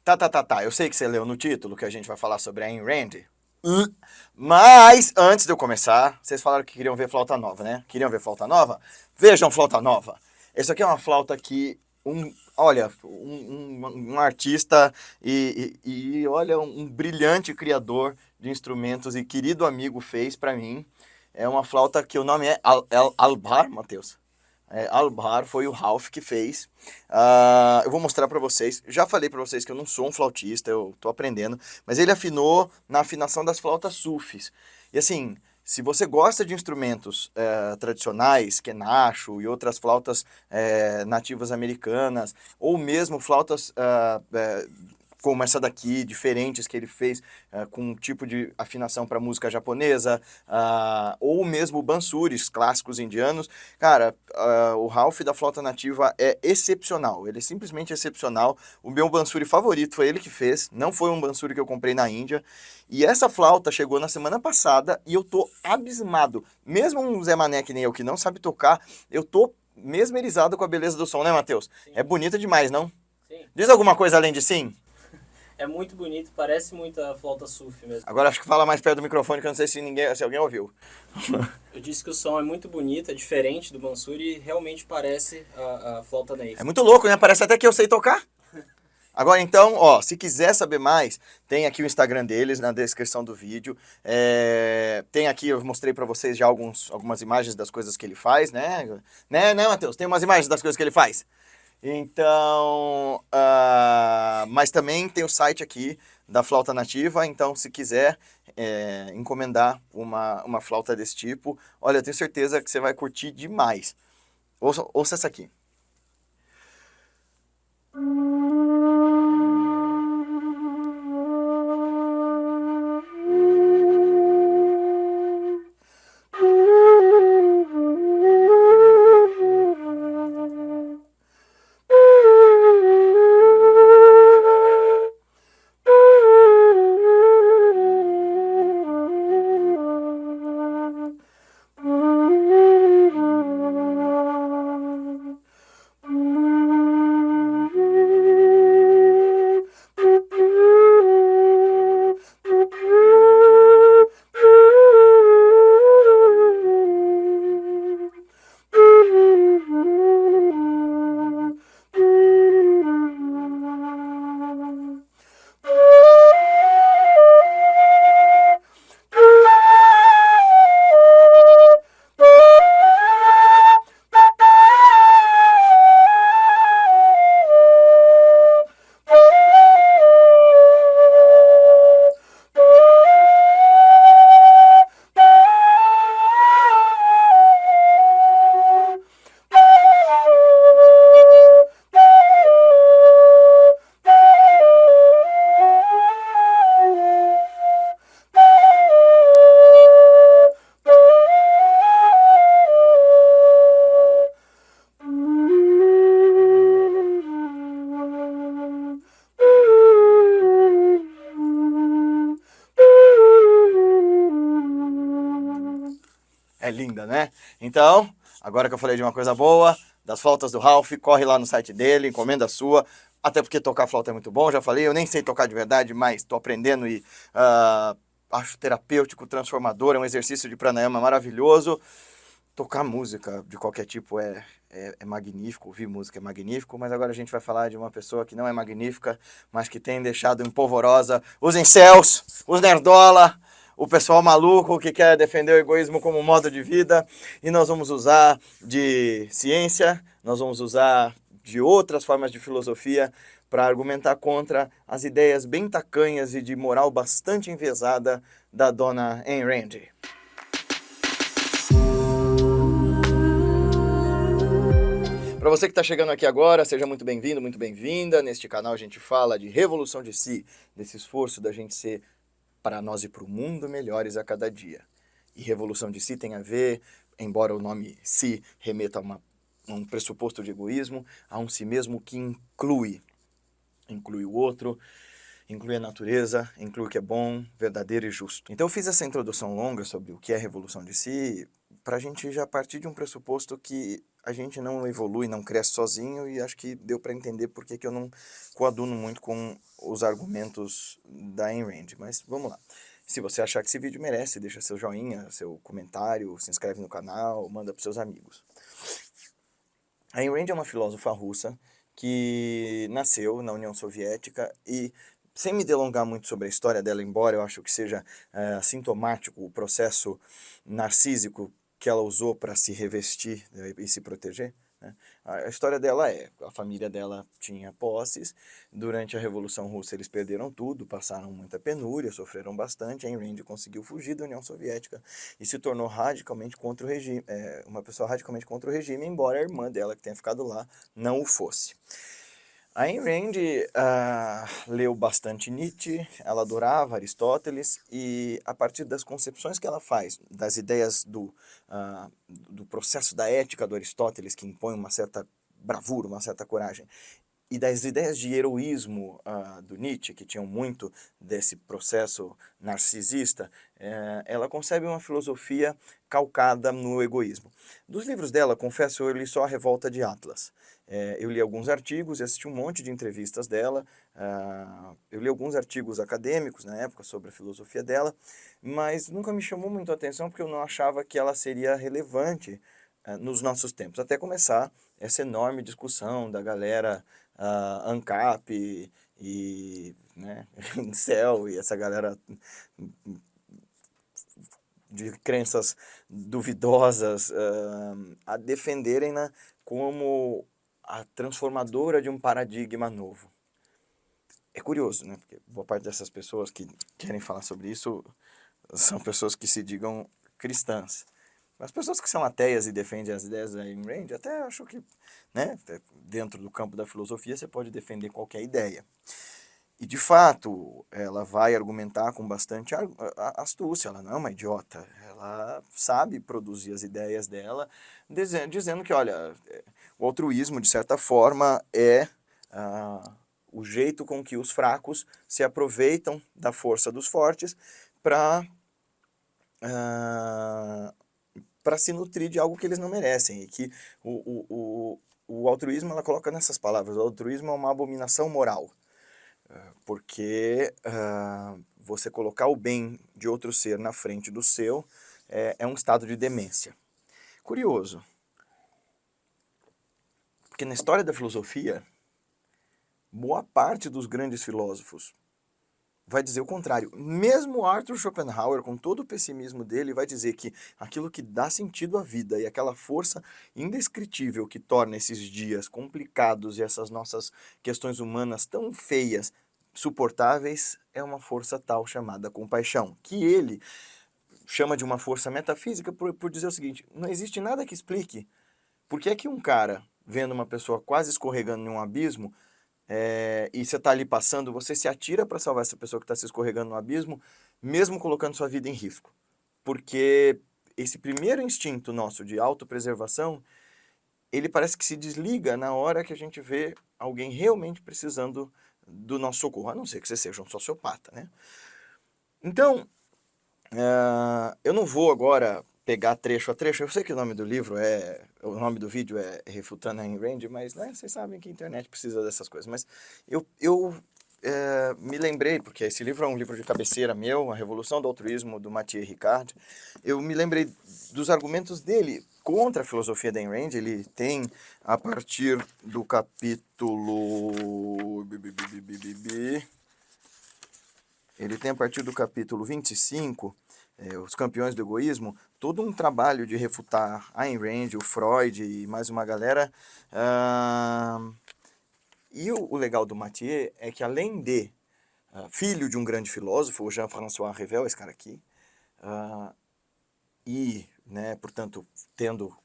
Tá. Eu sei que você leu no título que a gente vai falar sobre a Ayn Rand. Mas, antes de eu começar, vocês falaram que queriam ver flauta nova, né? Queriam ver flauta nova? Vejam flauta nova. Essa aqui é uma flauta que, olha, um artista olha, um brilhante criador de instrumentos e querido amigo fez pra mim. É uma flauta que o nome é Albar, Matheus. Albar foi o Ralph que fez. Eu vou mostrar pra vocês. Já falei pra vocês que eu não sou um flautista, eu tô aprendendo. Mas ele afinou na afinação das flautas sufis. E assim, se você gosta de instrumentos tradicionais, quenacho e outras flautas nativas americanas, ou mesmo flautas como essa daqui, diferentes que ele fez, com um tipo de afinação para música japonesa, ou mesmo bansuris, clássicos indianos. Cara, o Ralph da flauta nativa é excepcional, ele é simplesmente excepcional. O meu bansuri favorito foi ele que fez, não foi um bansuri que eu comprei na Índia. E essa flauta chegou na semana passada e eu tô abismado. Mesmo um Zé Mané que nem eu que não sabe tocar, eu tô mesmerizado com a beleza do som, né, Matheus? Sim, É bonita demais, não? sim. Diz alguma coisa além de sim? É muito bonito, parece muito a flauta surf mesmo. Agora acho que fala mais perto do microfone que eu não sei se alguém ouviu. Eu disse que o som é muito bonito, é diferente do Mansuri e realmente parece a flauta É Neve. muito louco, né? Parece até que eu sei tocar. Agora então, ó, se quiser saber mais, tem aqui o Instagram deles na descrição do vídeo. Tem aqui, eu mostrei pra vocês já algumas imagens das coisas que ele faz, né? Né, Matheus? Tem umas imagens das coisas que ele faz. Então, mas também tem o site aqui da flauta nativa, então se quiser encomendar uma flauta desse tipo, olha, eu tenho certeza que você vai curtir demais. Ouça essa aqui. É linda, né? Então, agora que eu falei de uma coisa boa, das flautas do Ralph, corre lá no site dele, encomenda a sua. Até porque tocar flauta é muito bom, já falei. Eu nem sei tocar de verdade, mas estou aprendendo e acho terapêutico, transformador, é um exercício de pranayama maravilhoso. Tocar música de qualquer tipo é magnífico, ouvir música é magnífico, mas agora a gente vai falar de uma pessoa que não é magnífica, mas que tem deixado empolvorosa os incels, os nerdola, o pessoal maluco que quer defender o egoísmo como modo de vida, e nós vamos usar de ciência, nós vamos usar de outras formas de filosofia para argumentar contra as ideias bem tacanhas e de moral bastante enviesada da dona Ayn Rand. Para você que está chegando aqui agora, seja muito bem-vindo, muito bem-vinda. Neste canal a gente fala de revolução de si, desse esforço da gente ser, para nós e para o mundo, melhores a cada dia. E revolução de si tem a ver, embora o nome si remeta a um pressuposto de egoísmo, a um si mesmo que inclui o outro, inclui a natureza, inclui o que é bom, verdadeiro e justo. Então eu fiz essa introdução longa sobre o que é revolução de si, para a gente já partir de um pressuposto que a gente não evolui, não cresce sozinho, e acho que deu para entender por que eu não coaduno muito com os argumentos da Ayn Rand. Mas vamos lá. Se você achar que esse vídeo merece, deixa seu joinha, seu comentário, se inscreve no canal, manda para seus amigos. A Ayn Rand é uma filósofa russa que nasceu na União Soviética e, sem me delongar muito sobre a história dela, embora eu acho que seja sintomático o processo narcísico que ela usou para se revestir, né, e se proteger, né? A história dela a família dela tinha posses, durante a Revolução Russa eles perderam tudo, passaram muita penúria, sofreram bastante, a Ayn Rand conseguiu fugir da União Soviética e se tornou radicalmente contra o regime, uma pessoa radicalmente contra o regime, embora a irmã dela, que tenha ficado lá, não o fosse. A Ayn Rand leu bastante Nietzsche, ela adorava Aristóteles, e a partir das concepções que ela faz, das ideias do processo da ética do Aristóteles, que impõe uma certa bravura, uma certa coragem, e das ideias de heroísmo do Nietzsche, que tinham muito desse processo narcisista, ela concebe uma filosofia calcada no egoísmo. Dos livros dela, confesso, eu li só A Revolta de Atlas. Eu li alguns artigos e assisti um monte de entrevistas dela, eu li alguns artigos acadêmicos na época sobre a filosofia dela, mas nunca me chamou muito a atenção porque eu não achava que ela seria relevante nos nossos tempos, até começar essa enorme discussão da galera ANCAP e né, Incel e essa galera de crenças duvidosas a defenderem-na como a transformadora de um paradigma novo. É curioso, né? Porque boa parte dessas pessoas que querem falar sobre isso são pessoas que se digam cristãs. As pessoas que são ateias e defendem as ideias da Ayn Rand, até acho que, né, dentro do campo da filosofia, você pode defender qualquer ideia. E, de fato, ela vai argumentar com bastante astúcia, ela não é uma idiota, ela sabe produzir as ideias dela, dizendo que, olha, o altruísmo, de certa forma, é o jeito com que os fracos se aproveitam da força dos fortes para se nutrir de algo que eles não merecem, e que o altruísmo, ela coloca nessas palavras, o altruísmo é uma abominação moral, porque você colocar o bem de outro ser na frente do seu é um estado de demência. Curioso, porque na história da filosofia, boa parte dos grandes filósofos vai dizer o contrário. Mesmo Arthur Schopenhauer, com todo o pessimismo dele, vai dizer que aquilo que dá sentido à vida e aquela força indescritível que torna esses dias complicados e essas nossas questões humanas tão feias suportáveis é uma força tal chamada compaixão, que ele chama de uma força metafísica por dizer o seguinte: não existe nada que explique por que é que um cara, vendo uma pessoa quase escorregando em um abismo, e você está ali passando, você se atira para salvar essa pessoa que está se escorregando no abismo, mesmo colocando sua vida em risco. Porque esse primeiro instinto nosso de autopreservação, ele parece que se desliga na hora que a gente vê alguém realmente precisando do nosso socorro, a não ser que você seja um sociopata, né? Então, eu não vou agora pegar trecho a trecho. Eu sei que o nome do livro o nome do vídeo é Refutando a Ayn Rand, mas né, vocês sabem que a internet precisa dessas coisas. Mas eu me lembrei, porque esse livro é um livro de cabeceira meu, A Revolução do Altruísmo, do Mathieu Ricard. Eu me lembrei dos argumentos dele contra a filosofia da Ayn Rand. Ele tem, a partir do capítulo... Ele tem, a partir do capítulo 25, Os Campeões do Egoísmo, todo um trabalho de refutar Ayn Rand, o Freud e mais uma galera. E o legal do Mathieu é que, além de filho de um grande filósofo, o Jean-François Revel, esse cara aqui, e, né, portanto, tendo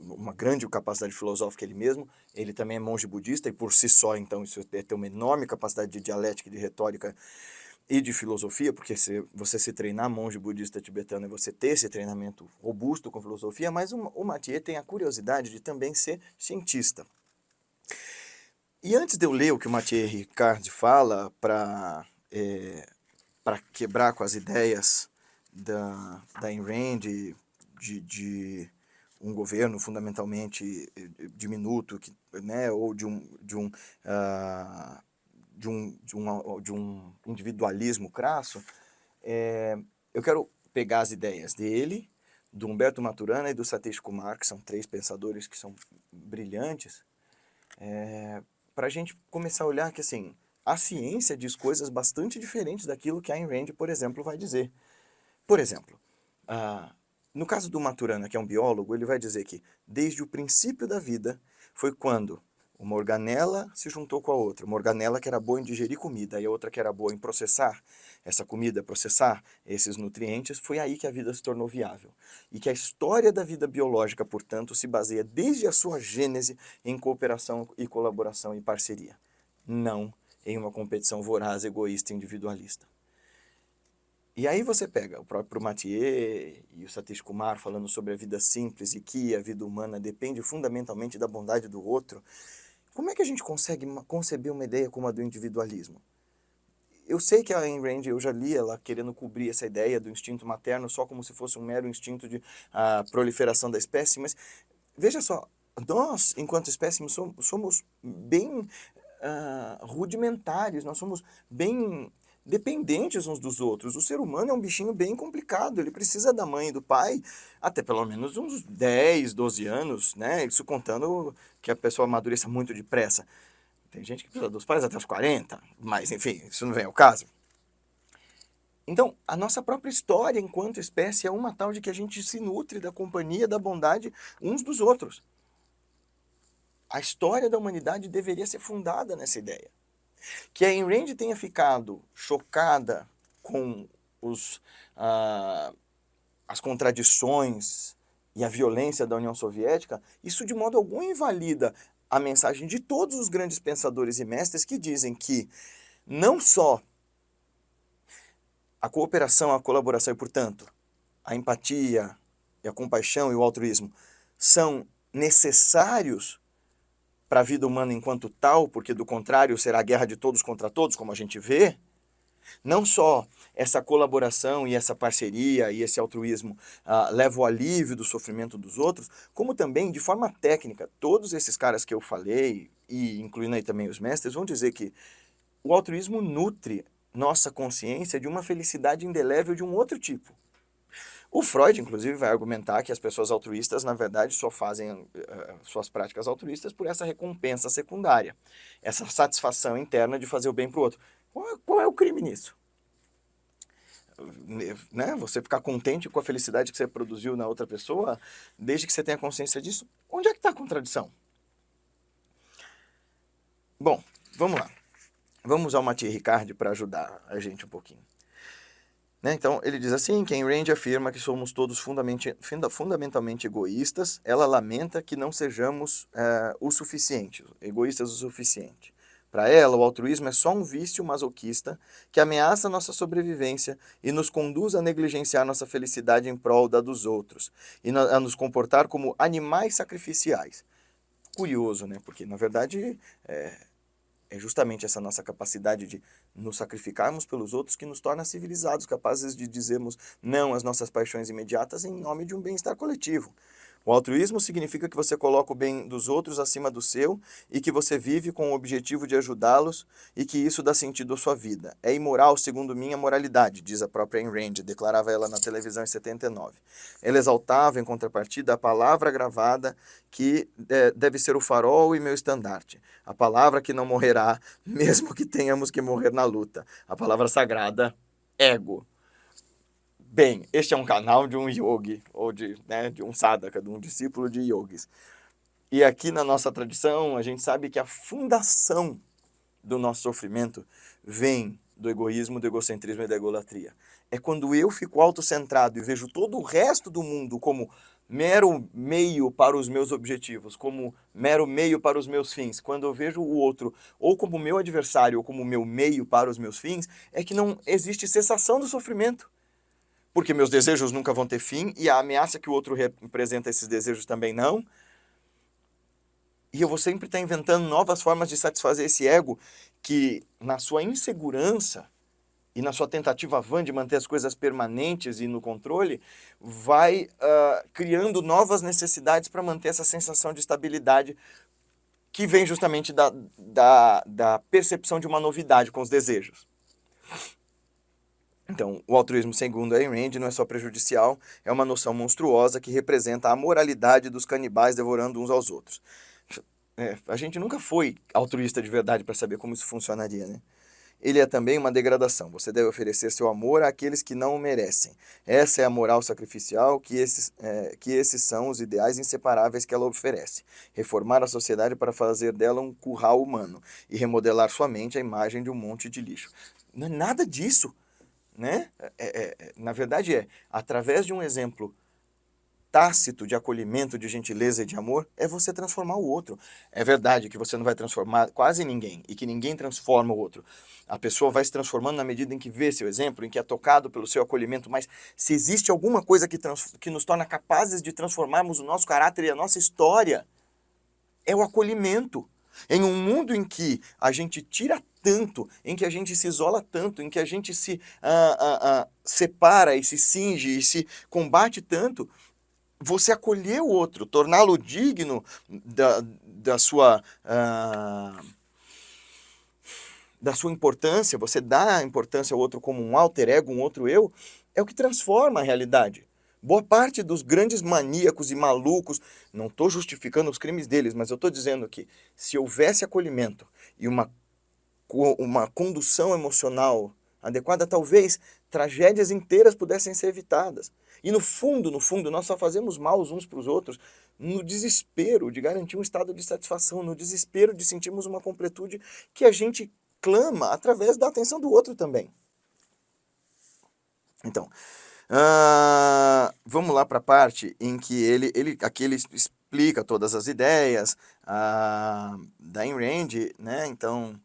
uma grande capacidade filosófica ele mesmo, ele também é monge budista, e por si só, então, isso tem uma enorme capacidade de dialética, de retórica e de filosofia, porque se você se treinar monge budista tibetano é você ter esse treinamento robusto com filosofia, mas o Mathieu tem a curiosidade de também ser cientista. E antes de eu ler o que o Mathieu Ricard fala para quebrar com as ideias da Ayn Rand, de um governo fundamentalmente diminuto, né, ou de um individualismo crasso, eu quero pegar as ideias dele, do Humberto Maturana e do Satish Kumar, que são 3 pensadores que são brilhantes, para a gente começar a olhar que, assim, a ciência diz coisas bastante diferentes daquilo que a Ayn Rand, por exemplo, vai dizer. Por exemplo, no caso do Maturana, que é um biólogo, ele vai dizer que desde o princípio da vida foi quando uma organela se juntou com a outra. Uma organela que era boa em digerir comida e a outra que era boa em processar essa comida, processar esses nutrientes, foi aí que a vida se tornou viável. E que a história da vida biológica, portanto, se baseia desde a sua gênese em cooperação e colaboração e parceria, não em uma competição voraz, egoísta e individualista. E aí você pega o próprio Mathieu e o Satish Kumar falando sobre a vida simples e que a vida humana depende fundamentalmente da bondade do outro. Como é que a gente consegue conceber uma ideia como a do individualismo? Eu sei que a Ayn Rand, eu já li ela querendo cobrir essa ideia do instinto materno só como se fosse um mero instinto de proliferação da espécie, mas veja só, nós, enquanto espécie, somos bem rudimentares, nós somos bem dependentes uns dos outros. O ser humano é um bichinho bem complicado, ele precisa da mãe e do pai até pelo menos uns 10, 12 anos, né? Isso contando que a pessoa amadureça muito depressa. Tem gente que precisa dos pais até os 40, mas enfim, isso não vem ao caso. Então, a nossa própria história enquanto espécie é uma tal de que a gente se nutre da companhia, da bondade uns dos outros. A história da humanidade deveria ser fundada nessa ideia. Que a Ayn Rand tenha ficado chocada com as contradições e a violência da União Soviética, isso de modo algum invalida a mensagem de todos os grandes pensadores e mestres que dizem que não só a cooperação, a colaboração e, portanto, a empatia e a compaixão e o altruísmo são necessários para a vida humana enquanto tal, porque do contrário será a guerra de todos contra todos, como a gente vê. Não só essa colaboração e essa parceria e esse altruísmo levam ao alívio do sofrimento dos outros, como também, de forma técnica, todos esses caras que eu falei, e incluindo aí também os mestres, vão dizer que o altruísmo nutre nossa consciência de uma felicidade indelével de um outro tipo. O Freud, inclusive, vai argumentar que as pessoas altruístas, na verdade, só fazem suas práticas altruístas por essa recompensa secundária, essa satisfação interna de fazer o bem para o outro. Qual é o crime nisso? Né? Você ficar contente com a felicidade que você produziu na outra pessoa, desde que você tenha consciência disso, onde é que está a contradição? Bom, vamos lá. Vamos usar o Mathieu Ricard para ajudar a gente um pouquinho. Né? Então, ele diz assim, que Ayn Rand afirma que somos todos fundamentalmente egoístas. Ela lamenta que não sejamos o suficiente, egoístas o suficiente. Para ela, o altruísmo é só um vício masoquista que ameaça nossa sobrevivência e nos conduz a negligenciar nossa felicidade em prol da dos outros e a nos comportar como animais sacrificiais. Curioso, né? Porque, na verdade, é justamente essa nossa capacidade de nos sacrificarmos pelos outros que nos torna civilizados, capazes de dizermos não às nossas paixões imediatas em nome de um bem-estar coletivo. O altruísmo significa que você coloca o bem dos outros acima do seu e que você vive com o objetivo de ajudá-los e que isso dá sentido à sua vida. É imoral segundo minha moralidade, diz a própria Ayn Rand, declarava ela na televisão em 79. Ela exaltava, em contrapartida, a palavra gravada que deve ser o farol e meu estandarte. A palavra que não morrerá, mesmo que tenhamos que morrer na luta. A palavra sagrada, ego. Bem, este é um canal de um yogi, ou de um sadhaka, de um discípulo de yogis. E aqui na nossa tradição, a gente sabe que a fundação do nosso sofrimento vem do egoísmo, do egocentrismo e da egolatria. É quando eu fico autocentrado e vejo todo o resto do mundo como mero meio para os meus objetivos, como mero meio para os meus fins. Quando eu vejo o outro ou como meu adversário ou como meu meio para os meus fins, é que não existe cessação do sofrimento. Porque meus desejos nunca vão ter fim e a ameaça que o outro representa esses desejos também não. E eu vou sempre estar inventando novas formas de satisfazer esse ego que, na sua insegurança, e na sua tentativa vã de manter as coisas permanentes e no controle, vai criando novas necessidades para manter essa sensação de estabilidade que vem justamente da percepção de uma novidade com os desejos. Então, o altruísmo, segundo Ayn Rand, não é só prejudicial, é uma noção monstruosa que representa a moralidade dos canibais devorando uns aos outros. A gente nunca foi altruísta de verdade para saber como isso funcionaria, né? Ele é também uma degradação. Você deve oferecer seu amor àqueles que não o merecem. Essa é a moral sacrificial que esses são os ideais inseparáveis que ela oferece. Reformar a sociedade para fazer dela um curral humano e remodelar sua mente à imagem de um monte de lixo. Não é nada disso, né? Na verdade através de um exemplo tácito de acolhimento, de gentileza e de amor, é você transformar o outro. É verdade que você não vai transformar quase ninguém e que ninguém transforma o outro. A pessoa vai se transformando na medida em que vê seu exemplo, em que é tocado pelo seu acolhimento, mas se existe alguma coisa que nos torna capazes de transformarmos o nosso caráter e a nossa história, é o acolhimento. Em um mundo em que a gente tira tanto, em que a gente se isola tanto, em que a gente se separa e se cinge e se combate tanto, você acolher o outro, torná-lo digno da sua importância, você dá a importância ao outro como um alter ego, um outro eu, é o que transforma a realidade. Boa parte dos grandes maníacos e malucos, não estou justificando os crimes deles, mas eu estou dizendo que se houvesse acolhimento e uma condução emocional adequada, talvez tragédias inteiras pudessem ser evitadas. E no fundo, nós só fazemos mal uns para os outros no desespero de garantir um estado de satisfação, no desespero de sentirmos uma completude que a gente clama através da atenção do outro também. Então, vamos lá para a parte em que aqui ele explica todas as ideias da Ayn Rand, né? Então,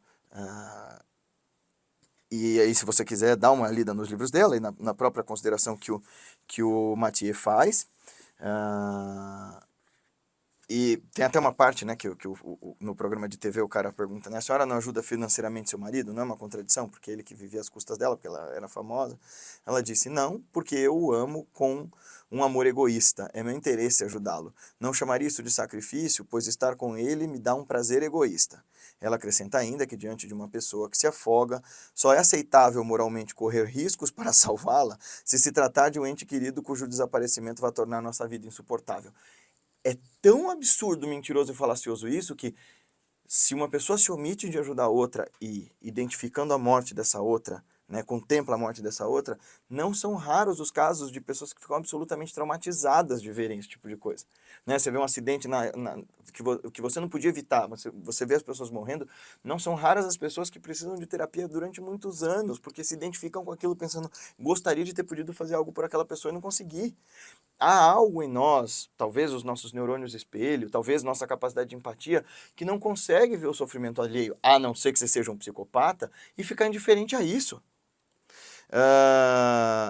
e aí, se você quiser dar uma lida nos livros dela e na própria consideração que o Mathieu faz. E tem até uma parte, né, no programa de TV o cara pergunta, né, a senhora não ajuda financeiramente seu marido? Não é uma contradição? Porque ele que vivia às custas dela, porque ela era famosa. Ela disse, não, porque eu o amo com um amor egoísta. É meu interesse ajudá-lo. Não chamaria isso de sacrifício, pois estar com ele me dá um prazer egoísta. Ela acrescenta ainda que diante de uma pessoa que se afoga, só é aceitável moralmente correr riscos para salvá-la se tratar de um ente querido cujo desaparecimento vai tornar nossa vida insuportável. É tão absurdo, mentiroso e falacioso isso que se uma pessoa se omite de ajudar a outra e, identificando a morte dessa outra, né, contempla a morte dessa outra, não são raros os casos de pessoas que ficam absolutamente traumatizadas de verem esse tipo de coisa. Né? Você vê um acidente que você não podia evitar, você vê as pessoas morrendo, não são raras as pessoas que precisam de terapia durante muitos anos, porque se identificam com aquilo pensando, gostaria de ter podido fazer algo por aquela pessoa e não consegui. Há algo em nós, talvez os nossos neurônios espelho, talvez nossa capacidade de empatia, que não consegue ver o sofrimento alheio, a não ser que você seja um psicopata, e ficar indiferente a isso.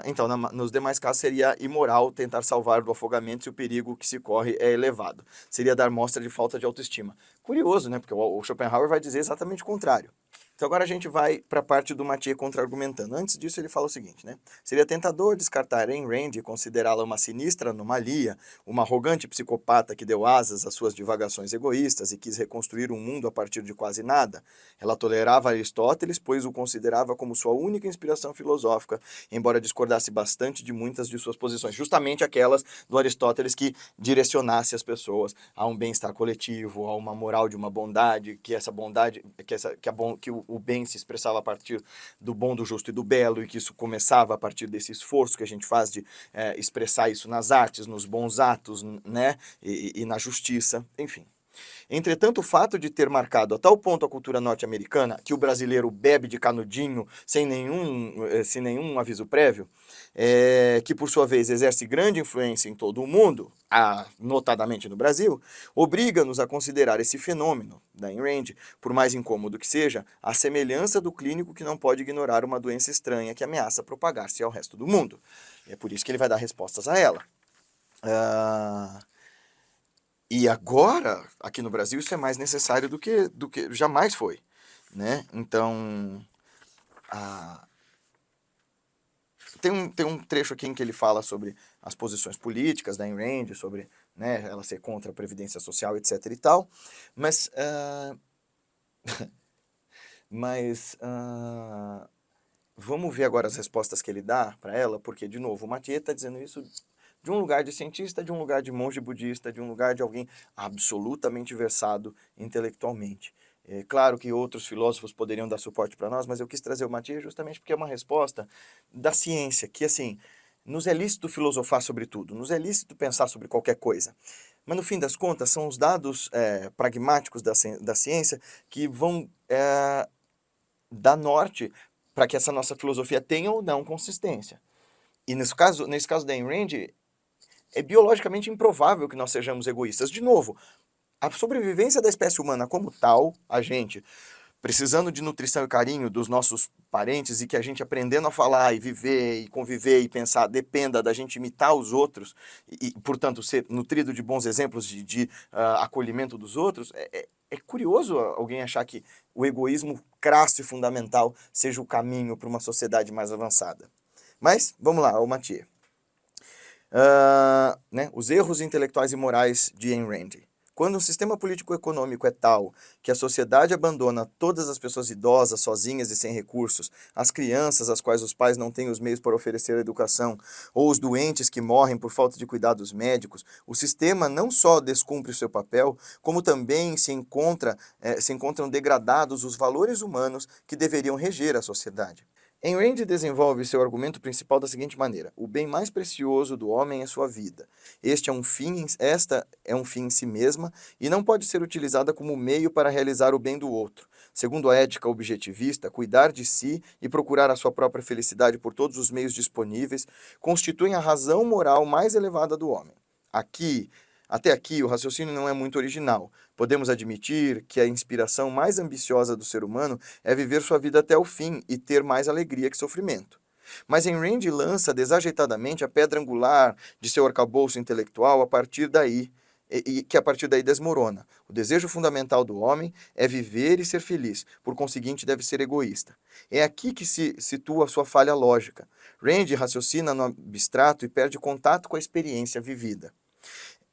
Então, nos demais casos, seria imoral tentar salvar do afogamento se o perigo que se corre é elevado. Seria dar mostra de falta de autoestima. Curioso, né? Porque o Schopenhauer vai dizer exatamente o contrário. Então agora a gente vai para a parte do Mathieu contra-argumentando. Antes disso ele fala o seguinte, né? Seria tentador descartar Ayn Rand e considerá-la uma sinistra anomalia, uma arrogante psicopata que deu asas às suas divagações egoístas e quis reconstruir um mundo a partir de quase nada. Ela tolerava Aristóteles, pois o considerava como sua única inspiração filosófica, embora discordasse bastante de muitas de suas posições, justamente aquelas do Aristóteles que direcionasse as pessoas a um bem-estar coletivo, a uma moral de uma bondade, que essa bondade, que o bem se expressava a partir do bom, do justo e do belo, e que isso começava a partir desse esforço que a gente faz de expressar isso nas artes, nos bons atos, né, e na justiça, enfim. Entretanto, o fato de ter marcado a tal ponto a cultura norte-americana que o brasileiro bebe de canudinho sem nenhum aviso prévio, que por sua vez exerce grande influência em todo o mundo, notadamente no Brasil, obriga-nos a considerar esse fenômeno da Ayn Rand, por mais incômodo que seja, a semelhança do clínico que não pode ignorar uma doença estranha que ameaça propagar-se ao resto do mundo. E é por isso que ele vai dar respostas a ela. E agora, aqui no Brasil, isso é mais necessário do que jamais foi, né? Então, tem um trecho aqui em que ele fala sobre as posições políticas da Ayn Rand, sobre, né, ela ser contra a previdência social, etc e tal, mas, vamos ver agora as respostas que ele dá para ela, porque, de novo, o Mathieu está dizendo isso de um lugar de cientista, de um lugar de monge budista, de um lugar de alguém absolutamente versado intelectualmente. É claro que outros filósofos poderiam dar suporte para nós, mas eu quis trazer o Mathieu justamente porque é uma resposta da ciência, que assim, nos é lícito filosofar sobre tudo, nos é lícito pensar sobre qualquer coisa. Mas no fim das contas, são os dados pragmáticos da ciência que vão dar norte para que essa nossa filosofia tenha ou não consistência. E nesse caso da Ayn Rand, é biologicamente improvável que nós sejamos egoístas. De novo, a sobrevivência da espécie humana como tal, a gente precisando de nutrição e carinho dos nossos parentes e que a gente aprendendo a falar e viver e conviver e pensar dependa da gente imitar os outros e portanto, ser nutrido de bons exemplos de acolhimento dos outros, é curioso alguém achar que o egoísmo crasso e fundamental seja o caminho para uma sociedade mais avançada. Mas, vamos lá, o Mathieu. Né, os erros intelectuais e morais de Ayn Rand. Quando um sistema político-econômico é tal que a sociedade abandona todas as pessoas idosas, sozinhas e sem recursos, as crianças às quais os pais não têm os meios para oferecer a educação, ou os doentes que morrem por falta de cuidados médicos, o sistema não só descumpre o seu papel, como também se encontram degradados os valores humanos que deveriam reger a sociedade. Ayn Rand desenvolve seu argumento principal da seguinte maneira: o bem mais precioso do homem é sua vida. Esta é um fim em si mesma e não pode ser utilizada como meio para realizar o bem do outro. Segundo a ética objetivista, cuidar de si e procurar a sua própria felicidade por todos os meios disponíveis constituem a razão moral mais elevada do homem. Até aqui, o raciocínio não é muito original. Podemos admitir que a inspiração mais ambiciosa do ser humano é viver sua vida até o fim e ter mais alegria que sofrimento. Mas Ayn Rand lança desajeitadamente a pedra angular de seu arcabouço intelectual a partir daí desmorona. O desejo fundamental do homem é viver e ser feliz, por conseguinte deve ser egoísta. É aqui que se situa a sua falha lógica. Rand raciocina no abstrato e perde contato com a experiência vivida.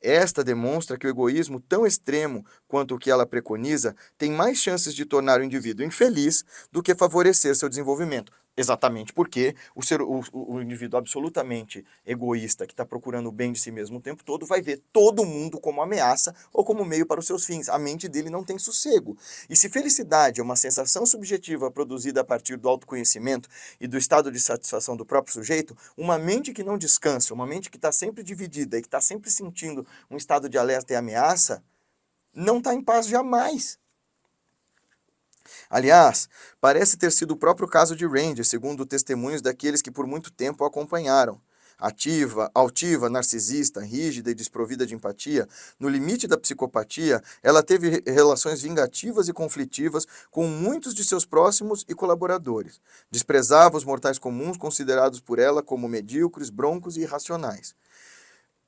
Esta demonstra que o egoísmo, tão extremo quanto o que ela preconiza, tem mais chances de tornar o indivíduo infeliz do que favorecer seu desenvolvimento. Exatamente porque o indivíduo absolutamente egoísta, que está procurando o bem de si mesmo o tempo todo, vai ver todo mundo como ameaça ou como meio para os seus fins. A mente dele não tem sossego. E se felicidade é uma sensação subjetiva produzida a partir do autoconhecimento e do estado de satisfação do próprio sujeito, uma mente que não descansa, uma mente que está sempre dividida e que está sempre sentindo um estado de alerta e ameaça, não está em paz jamais. Aliás, parece ter sido o próprio caso de Rand, segundo testemunhos daqueles que por muito tempo a acompanharam. Altiva, narcisista, rígida e desprovida de empatia, no limite da psicopatia, ela teve relações vingativas e conflitivas com muitos de seus próximos e colaboradores. Desprezava os mortais comuns considerados por ela como medíocres, broncos e irracionais.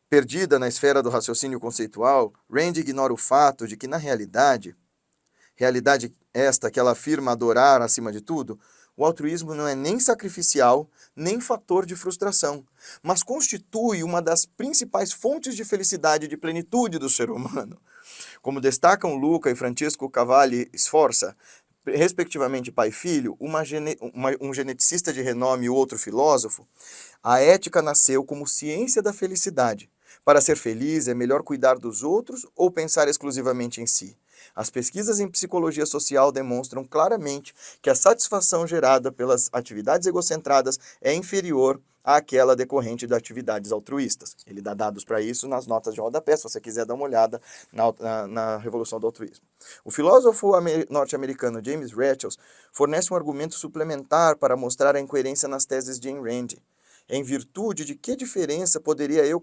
Perdida na esfera do raciocínio conceitual, Rand ignora o fato de que, na realidade esta que ela afirma adorar acima de tudo, o altruísmo não é nem sacrificial, nem fator de frustração, mas constitui uma das principais fontes de felicidade e de plenitude do ser humano. Como destacam Luca e Francesco Cavalli Sforza, respectivamente pai e filho, um geneticista de renome e outro filósofo, a ética nasceu como ciência da felicidade. Para ser feliz, é melhor cuidar dos outros ou pensar exclusivamente em si? As pesquisas em psicologia social demonstram claramente que a satisfação gerada pelas atividades egocentradas é inferior àquela decorrente de atividades altruístas. Ele dá dados para isso nas notas de rodapé, se você quiser dar uma olhada na Revolução do Altruísmo. O filósofo norte-americano James Rachels fornece um argumento suplementar para mostrar a incoerência nas teses de Ayn Rand. Em virtude de que diferença poderia eu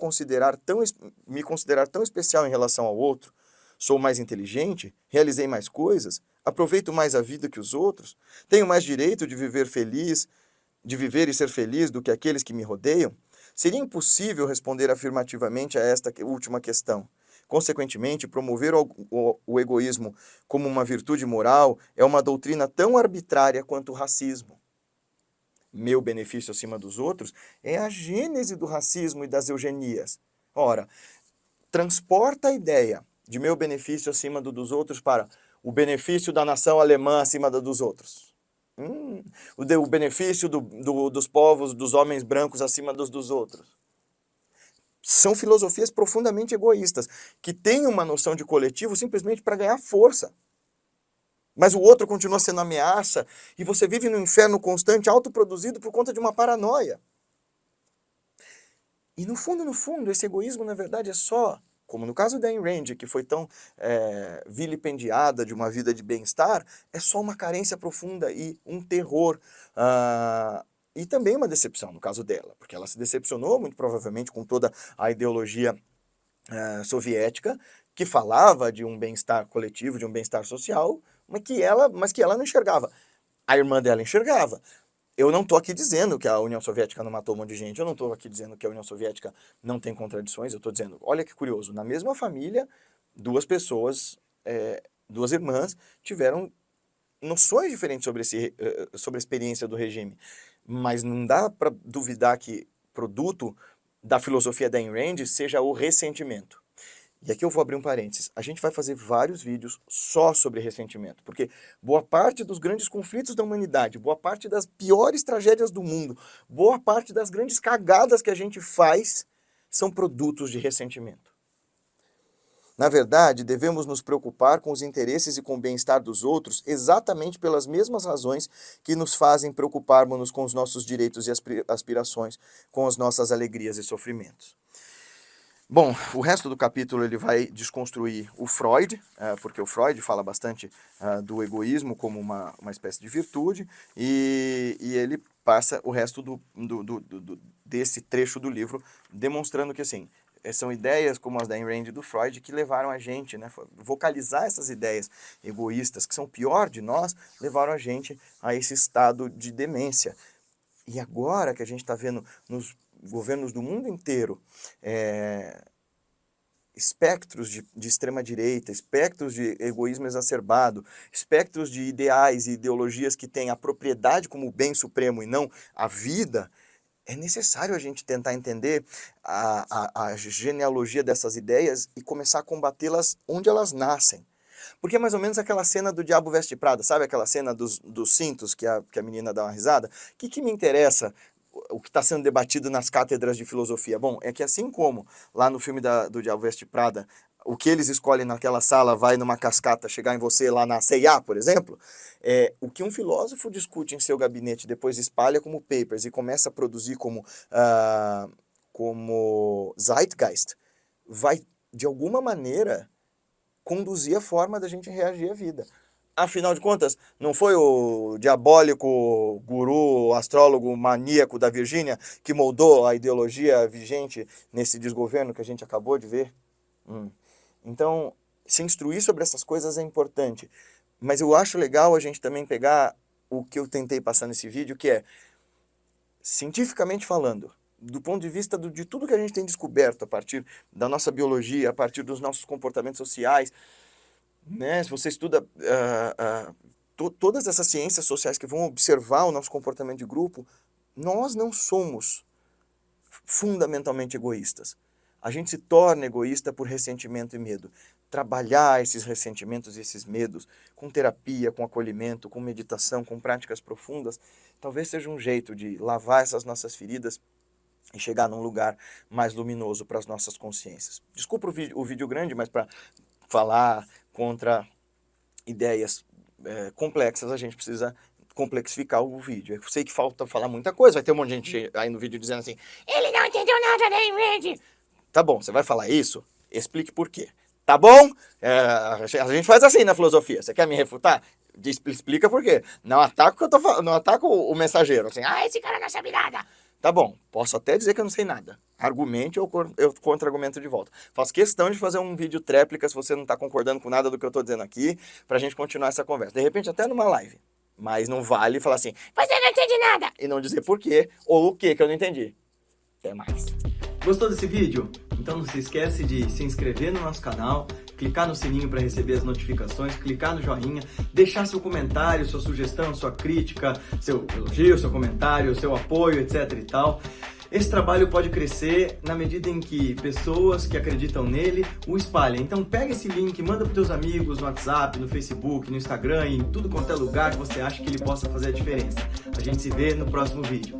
me considerar tão especial em relação ao outro? Sou mais inteligente? Realizei mais coisas? Aproveito mais a vida que os outros? Tenho mais direito de viver e ser feliz do que aqueles que me rodeiam? Seria impossível responder afirmativamente a esta última questão. Consequentemente, promover o egoísmo como uma virtude moral é uma doutrina tão arbitrária quanto o racismo. meu benefício acima dos outros, é a gênese do racismo e das eugenias. Ora, transporta a ideia de meu benefício acima dos outros para o benefício da nação alemã acima dos outros. O benefício dos povos, dos homens brancos acima dos outros. São filosofias profundamente egoístas, que têm uma noção de coletivo simplesmente para ganhar força. Mas o outro continua sendo ameaça, e você vive num inferno constante, autoproduzido por conta de uma paranoia. E no fundo, esse egoísmo, na verdade, é só, como no caso da Ayn Rand, que foi tão vilipendiada de uma vida de bem-estar, é só uma carência profunda e um terror. E também uma decepção, no caso dela, porque ela se decepcionou, muito provavelmente, com toda a ideologia soviética, que falava de um bem-estar coletivo, de um bem-estar social, mas que ela não enxergava. A irmã dela enxergava. Eu não estou aqui dizendo que a União Soviética não matou um monte de gente, eu não estou aqui dizendo que a União Soviética não tem contradições, eu estou dizendo, olha que curioso, na mesma família, duas pessoas, duas irmãs, tiveram noções diferentes sobre a experiência do regime. Mas não dá para duvidar que produto da filosofia da Ayn Rand seja o ressentimento. E aqui eu vou abrir um parênteses. A gente vai fazer vários vídeos só sobre ressentimento, porque boa parte dos grandes conflitos da humanidade, boa parte das piores tragédias do mundo, boa parte das grandes cagadas que a gente faz são produtos de ressentimento. Na verdade, devemos nos preocupar com os interesses e com o bem-estar dos outros exatamente pelas mesmas razões que nos fazem preocuparmos com os nossos direitos e aspirações, com as nossas alegrias e sofrimentos. Bom, o resto do capítulo ele vai desconstruir o Freud, porque o Freud fala bastante do egoísmo como uma espécie de virtude, e ele passa o resto desse trecho do livro demonstrando que, assim, são ideias como as da Ayn Rand e do Freud que levaram a gente, né, vocalizar essas ideias egoístas, que são o pior de nós, levaram a gente a esse estado de demência. E agora que a gente está vendo nos governos do mundo inteiro, espectros de extrema-direita, espectros de egoísmo exacerbado, espectros de ideais e ideologias que têm a propriedade como bem supremo e não a vida, é necessário a gente tentar entender a genealogia dessas ideias e começar a combatê-las onde elas nascem. Porque é mais ou menos aquela cena do Diabo Veste Prada, sabe aquela cena dos cintos que a menina dá uma risada? O que me interessa o que está sendo debatido nas cátedras de filosofia? Bom, é que assim como lá no filme do Diabo Veste Prada, o que eles escolhem naquela sala vai numa cascata chegar em você lá na C&A, por exemplo, o que um filósofo discute em seu gabinete, depois espalha como papers e começa a produzir como zeitgeist, vai, de alguma maneira, conduzir a forma da gente reagir à vida. Afinal de contas, não foi o diabólico guru, astrólogo maníaco da Virgínia que moldou a ideologia vigente nesse desgoverno que a gente acabou de ver? Então, se instruir sobre essas coisas é importante. Mas eu acho legal a gente também pegar o que eu tentei passar nesse vídeo, que é, cientificamente falando, do ponto de vista de tudo que a gente tem descoberto a partir da nossa biologia, a partir dos nossos comportamentos sociais, né? Se você estuda todas essas ciências sociais que vão observar o nosso comportamento de grupo, nós não somos fundamentalmente egoístas. A gente se torna egoísta por ressentimento e medo. Trabalhar esses ressentimentos e esses medos com terapia, com acolhimento, com meditação, com práticas profundas, talvez seja um jeito de lavar essas nossas feridas e chegar num lugar mais luminoso para as nossas consciências. Desculpa o vídeo grande, mas para falar contra ideias complexas, a gente precisa complexificar o vídeo. Eu sei que falta falar muita coisa, vai ter um monte de gente aí no vídeo dizendo assim, ele não entendeu nada da Ayn Rand. Tá bom, você vai falar isso? Explique por quê. Tá bom? A gente faz assim na filosofia. Você quer me refutar? Explica por quê. Não ataca o que eu tô falando, não ataca o mensageiro. Assim, esse cara não sabe nada. Tá bom, posso até dizer que eu não sei nada. Argumente, eu contra-argumento de volta. Faço questão de fazer um vídeo tréplica se você não está concordando com nada do que eu estou dizendo aqui, pra gente continuar essa conversa. De repente, até numa live. Mas não vale falar assim, você não entende nada! E não dizer por quê, ou o que eu não entendi. Até mais. Gostou desse vídeo? Então não se esquece de se inscrever no nosso canal, clicar no sininho para receber as notificações, clicar no joinha, deixar seu comentário, sua sugestão, sua crítica, seu elogio, seu comentário, seu apoio, etc e tal. Esse trabalho pode crescer na medida em que pessoas que acreditam nele o espalhem. Então pega esse link, manda para os teus amigos no WhatsApp, no Facebook, no Instagram, em tudo quanto é lugar que você acha que ele possa fazer a diferença. A gente se vê no próximo vídeo.